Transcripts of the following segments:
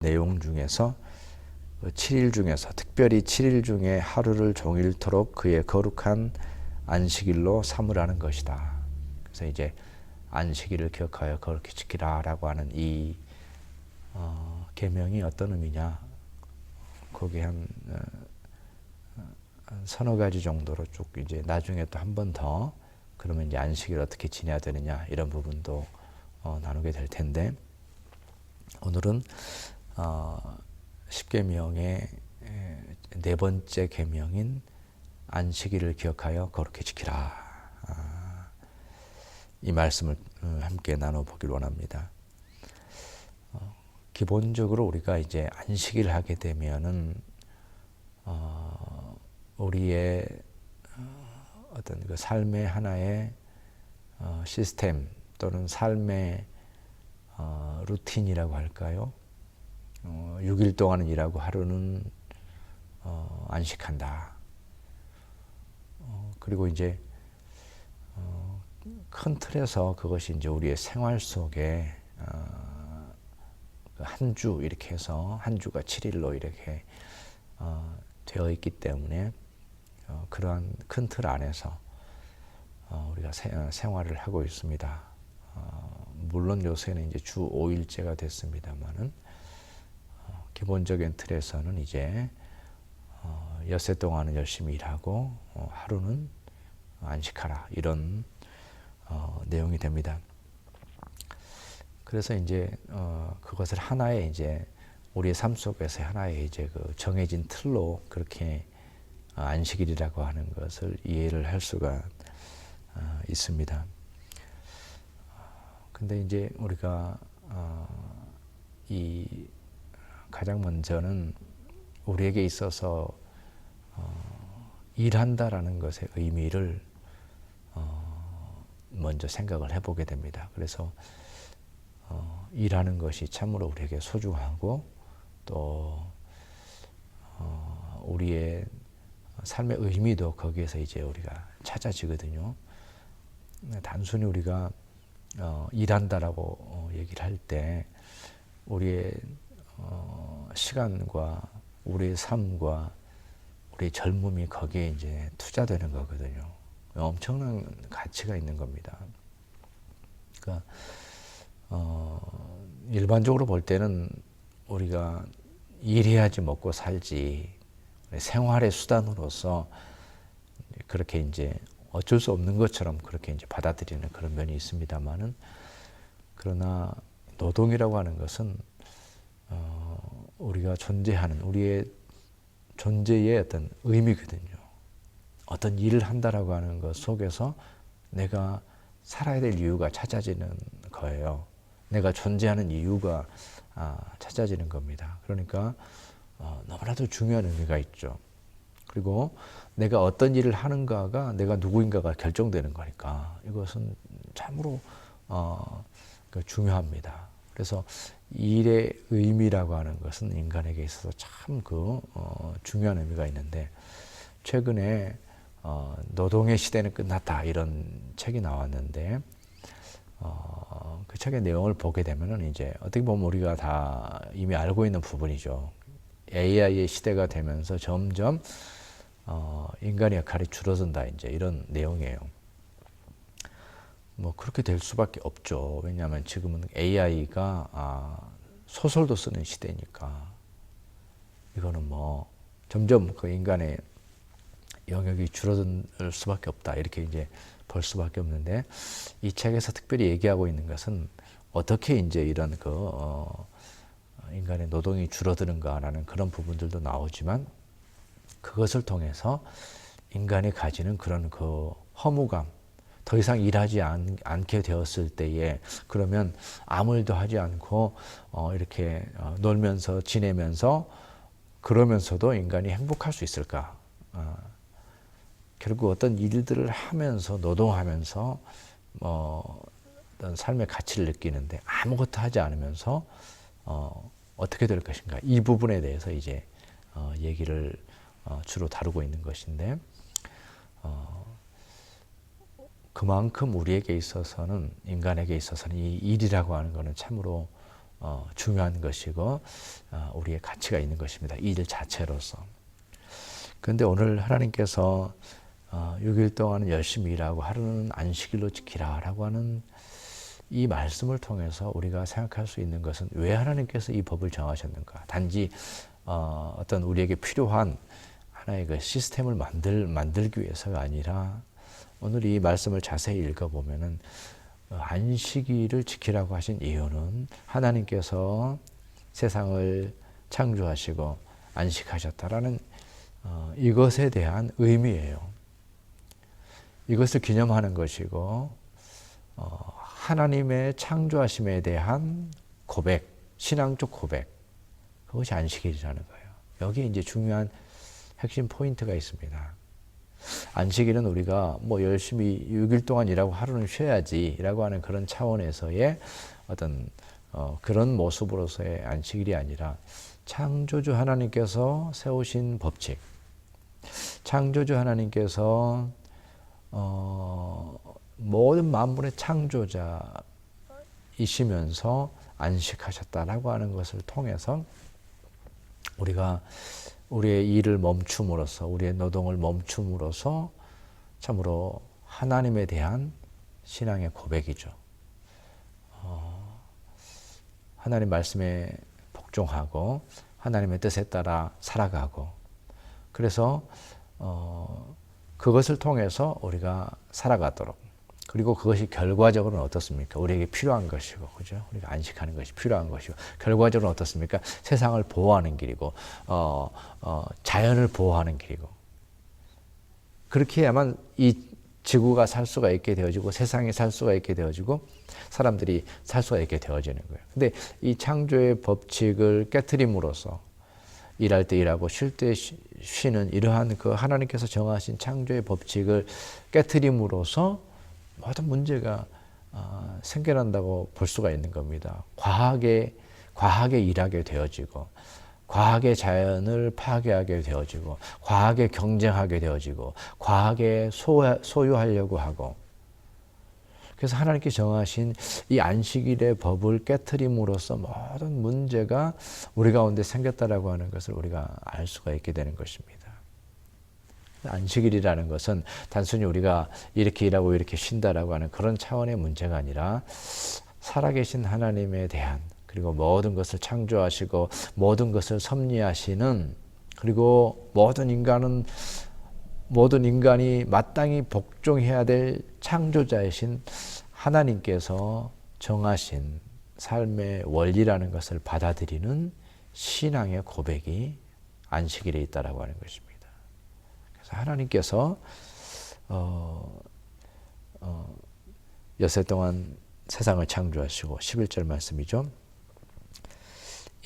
내용 중에서 7일 중에서 특별히 7일 중에 하루를 종일토록 그의 거룩한 안식일로 삼으라는 것이다. 그래서 이제 안식일을 기억하여 거룩히 지키라라고 하는 이 계명이 어떤 의미냐? 거기 한 서너 가지 정도로 쭉 이제 나중에 또 한 번 더 그러면 이제 안식일 어떻게 지내야 되느냐 이런 부분도 나누게 될 텐데 오늘은 10계명의 네 번째 계명인 안식일을 기억하여 거룩히 지키라. 이 말씀을 함께 나눠보길 원합니다. 기본적으로 우리가 이제 안식일 하게 되면은 우리의 어떤 그 삶의 하나의 시스템 또는 삶의 루틴이라고 할까요? 6일 동안은 일하고 하루는 안식한다. 그리고 이제 큰 틀에서 그것이 이제 우리의 생활 속에 한 주 이렇게 해서 한 주가 7일로 이렇게 되어 있기 때문에 그러한 큰 틀 안에서 우리가 생활을 하고 있습니다. 물론 요새는 이제 주 5일제가 됐습니다만은 기본적인 틀에서는 이제 엿새 동안은 열심히 일하고 하루는 안식하라 이런 내용이 됩니다. 그래서 이제 그것을 하나의 이제 우리의 삶 속에서 하나의 이제 그 정해진 틀로 그렇게 안식일이라고 하는 것을 이해를 할 수가 있습니다. 근데 이제 우리가 이 가장 먼저는 우리에게 있어서 일한다라는 것의 의미를 먼저 생각을 해보게 됩니다. 그래서 일하는 것이 참으로 우리에게 소중하고 또 우리의 삶의 의미도 거기에서 이제 우리가 찾아지거든요. 단순히 우리가 일한다라고 얘기를 할 때 우리의 시간과 우리의 삶과 우리의 젊음이 거기에 이제 투자되는 거거든요. 엄청난 가치가 있는 겁니다. 그러니까 일반적으로 볼 때는 우리가 일해야지 먹고 살지 생활의 수단으로서 그렇게 이제 어쩔 수 없는 것처럼 그렇게 이제 받아들이는 그런 면이 있습니다만은 그러나 노동이라고 하는 것은 우리가 존재하는 우리의 존재의 어떤 의미거든요. 어떤 일을 한다라고 하는 것 속에서 내가 살아야 될 이유가 찾아지는 거예요. 내가 존재하는 이유가 찾아지는 겁니다. 그러니까 너무나도 중요한 의미가 있죠. 그리고 내가 어떤 일을 하는가가 내가 누구인가가 결정되는 거니까 이것은 참으로 중요합니다. 그래서 일의 의미라고 하는 것은 인간에게 있어서 참 중요한 의미가 있는데 최근에 노동의 시대는 끝났다 이런 책이 나왔는데 그 책의 내용을 보게 되면은 이제 어떻게 보면 우리가 다 이미 알고 있는 부분이죠. AI의 시대가 되면서 점점 인간의 역할이 줄어든다 이제 이런 내용이에요. 뭐 그렇게 될 수밖에 없죠. 왜냐하면 지금은 AI가 소설도 쓰는 시대니까 이거는 뭐 점점 그 인간의 영역이 줄어들 수밖에 없다 이렇게 이제 볼 수밖에 없는데 이 책에서 특별히 얘기하고 있는 것은 어떻게 이제 이런 인간의 노동이 줄어드는가라는 그런 부분들도 나오지만 그것을 통해서 인간이 가지는 그런 허무감 더 이상 일하지 않게 되었을 때에 그러면 아무 일도 하지 않고 이렇게 놀면서 지내면서 그러면서도 인간이 행복할 수 있을까? 결국 어떤 일들을 하면서 노동하면서 어떤 삶의 가치를 느끼는데 아무것도 하지 않으면서 어떻게 될 것인가? 이 부분에 대해서 이제 얘기를 주로 다루고 있는 것인데 그만큼 우리에게 있어서는 인간에게 있어서는 이 일이라고 하는 것은 참으로 중요한 것이고 우리의 가치가 있는 것입니다. 이 일 자체로서. 그런데 오늘 하나님께서 6일 동안은 열심히 일하고 하루는 안식일로 지키라라고 하는 이 말씀을 통해서 우리가 생각할 수 있는 것은 왜 하나님께서 이 법을 정하셨는가? 단지 어떤 우리에게 필요한 하나의 그 시스템을 만들기 위해서가 아니라 오늘 이 말씀을 자세히 읽어보면은 안식일을 지키라고 하신 이유는 하나님께서 세상을 창조하시고 안식하셨다라는 이것에 대한 의미예요. 이것을 기념하는 것이고 하나님의 창조하심에 대한 고백, 신앙적 고백, 그것이 안식일이라는 거예요. 여기에 이제 중요한 핵심 포인트가 있습니다. 안식일은 우리가 뭐 열심히 6일 동안 일하고 하루는 쉬어야지라고 하는 그런 차원에서의 어떤 그런 모습으로서의 안식일이 아니라 창조주 하나님께서 세우신 법칙, 창조주 하나님께서 모든 만물의 창조자이시면서 안식하셨다라고 하는 것을 통해서 우리가 우리의 일을 멈춤으로써 우리의 노동을 멈춤으로써 참으로 하나님에 대한 신앙의 고백이죠. 하나님 말씀에 복종하고 하나님의 뜻에 따라 살아가고 그래서 그것을 통해서 우리가 살아가도록 그리고 그것이 결과적으로는 어떻습니까? 우리에게 필요한 것이고, 그죠? 우리가 안식하는 것이 필요한 것이고, 결과적으로는 어떻습니까? 세상을 보호하는 길이고, 자연을 보호하는 길이고, 그렇게 해야만 이 지구가 살 수가 있게 되어지고, 세상이 살 수가 있게 되어지고, 사람들이 살 수가 있게 되어지는 거예요. 근데 이 창조의 법칙을 깨트림으로써 일할 때 일하고 쉴 때 쉬는 이러한 그 하나님께서 정하신 창조의 법칙을 깨트림으로써 모든 문제가 생겨난다고 볼 수가 있는 겁니다. 과하게 일하게 되어지고 과하게 자연을 파괴하게 되어지고 과하게 경쟁하게 되어지고 과하게 소유하려고 하고 그래서 하나님께 정하신 이 안식일의 법을 깨트림으로써 모든 문제가 우리 가운데 생겼다라고 하는 것을 우리가 알 수가 있게 되는 것입니다. 안식일이라는 것은 단순히 우리가 이렇게 일하고 이렇게 쉰다라고 하는 그런 차원의 문제가 아니라 살아계신 하나님에 대한 그리고 모든 것을 창조하시고 모든 것을 섭리하시는 그리고 모든 인간이 마땅히 복종해야 될 창조자이신 하나님께서 정하신 삶의 원리라는 것을 받아들이는 신앙의 고백이 안식일에 있다라고 하는 것입니다. 그래서 하나님께서 엿새 동안 세상을 창조하시고 11절 말씀이죠.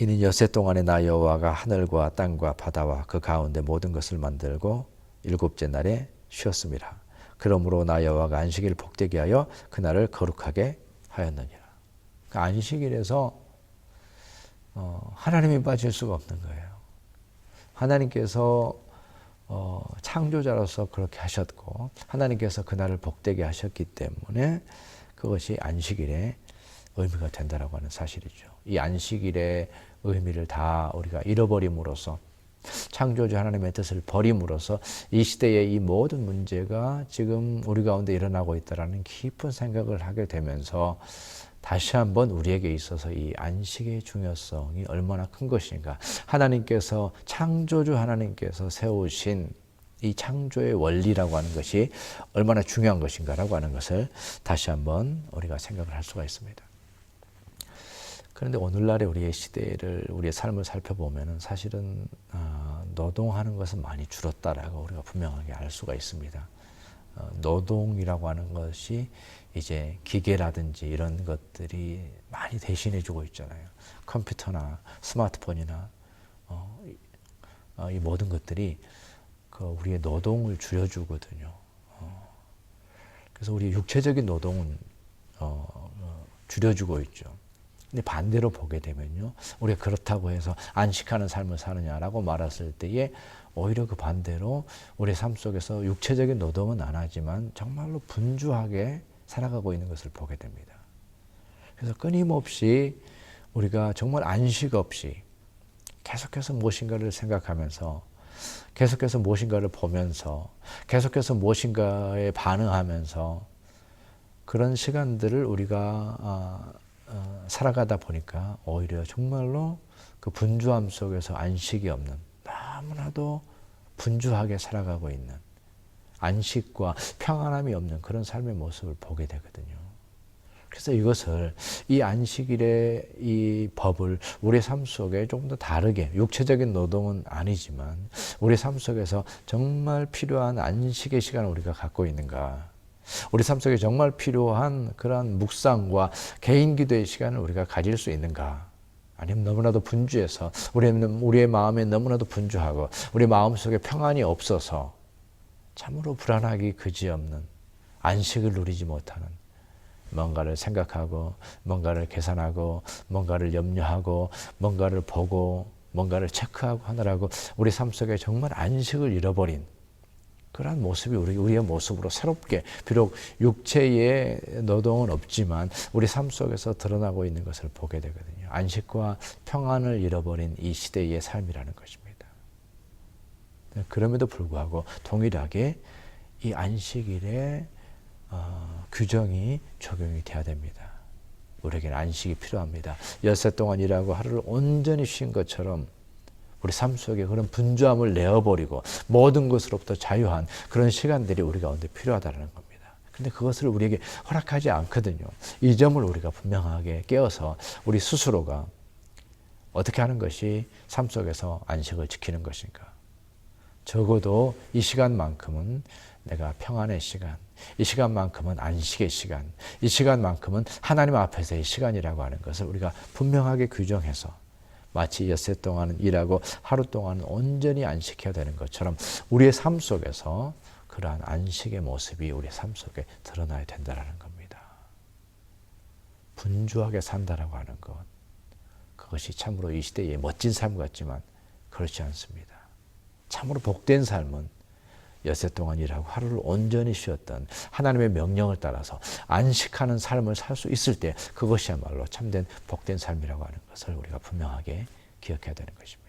이는 엿새 동안에 나 여호와가 하늘과 땅과 바다와 그 가운데 모든 것을 만들고 일곱째 날에 쉬었습니다. 그러므로 나 여호와가 안식일을 복되게 하여 그날을 거룩하게 하였느니라. 그러니까 안식일에서 하나님이 빠질 수가 없는 거예요. 하나님께서 창조자로서 그렇게 하셨고 하나님께서 그날을 복되게 하셨기 때문에 그것이 안식일의 의미가 된다라고 하는 사실이죠. 이 안식일의 의미를 다 우리가 잃어버림으로써 창조주 하나님의 뜻을 버림으로써 이 시대의 이 모든 문제가 지금 우리 가운데 일어나고 있다라는 깊은 생각을 하게 되면서 다시 한번 우리에게 있어서 이 안식의 중요성이 얼마나 큰 것인가, 하나님께서 창조주 하나님께서 세우신 이 창조의 원리라고 하는 것이 얼마나 중요한 것인가라고 하는 것을 다시 한번 우리가 생각을 할 수가 있습니다. 그런데 오늘날의 우리의 시대를 우리의 삶을 살펴보면 사실은 노동하는 것은 많이 줄었다라고 우리가 분명하게 알 수가 있습니다. 노동이라고 하는 것이 이제 기계라든지 이런 것들이 많이 대신해주고 있잖아요. 컴퓨터나 스마트폰이나 이 모든 것들이 우리의 노동을 줄여주거든요. 그래서 우리 육체적인 노동은 줄여주고 있죠. 근데 반대로 보게 되면요, 우리가 그렇다고 해서 안식하는 삶을 사느냐라고 말했을 때에 오히려 그 반대로 우리 삶 속에서 육체적인 노동은 안 하지만 정말로 분주하게 살아가고 있는 것을 보게 됩니다. 그래서 끊임없이 우리가 정말 안식 없이 계속해서 무엇인가를 생각하면서 계속해서 무엇인가를 보면서 계속해서 무엇인가에 반응하면서 그런 시간들을 우리가 살아가다 보니까 오히려 정말로 그 분주함 속에서 안식이 없는, 너무나도 분주하게 살아가고 있는, 안식과 평안함이 없는 그런 삶의 모습을 보게 되거든요. 그래서 이것을, 이 안식일의 이 법을 우리 삶 속에 조금 더 다르게, 육체적인 노동은 아니지만 우리 삶 속에서 정말 필요한 안식의 시간을 우리가 갖고 있는가, 우리 삶 속에 정말 필요한 그러한 묵상과 개인 기도의 시간을 우리가 가질 수 있는가, 아니면 너무나도 분주해서 우리의 마음에 너무나도 분주하고 우리 마음속에 평안이 없어서 참으로 불안하기 그지없는, 안식을 누리지 못하는, 뭔가를 생각하고 뭔가를 계산하고 뭔가를 염려하고 뭔가를 보고 뭔가를 체크하고 하느라고 우리 삶 속에 정말 안식을 잃어버린 그러한 모습이 우리의 모습으로 새롭게, 비록 육체의 노동은 없지만 우리 삶 속에서 드러나고 있는 것을 보게 되거든요. 안식과 평안을 잃어버린 이 시대의 삶이라는 것입니다. 그럼에도 불구하고 동일하게 이 안식일에 규정이 적용이 돼야 됩니다. 우리에게는 안식이 필요합니다. 엿새 동안 일하고 하루를 온전히 쉰 것처럼 우리 삶 속에 그런 분주함을 내어버리고 모든 것으로부터 자유한 그런 시간들이 우리 가운데 필요하다는 겁니다. 근데 그것을 우리에게 허락하지 않거든요. 이 점을 우리가 분명하게 깨어서 우리 스스로가 어떻게 하는 것이 삶 속에서 안식을 지키는 것인가. 적어도 이 시간만큼은 내가 평안의 시간, 이 시간만큼은 안식의 시간, 이 시간만큼은 하나님 앞에서의 시간이라고 하는 것을 우리가 분명하게 규정해서, 마치 엿새 동안은 일하고 하루 동안은 온전히 안식해야 되는 것처럼 우리의 삶 속에서 그러한 안식의 모습이 우리의 삶 속에 드러나야 된다는 겁니다. 분주하게 산다라고 하는 것, 그것이 참으로 이 시대의 멋진 삶 같지만 그렇지 않습니다. 참으로 복된 삶은 엿새 동안 일하고 하루를 온전히 쉬었던 하나님의 명령을 따라서 안식하는 삶을 살 수 있을 때, 그것이야말로 참된 복된 삶이라고 하는 것을 우리가 분명하게 기억해야 되는 것입니다.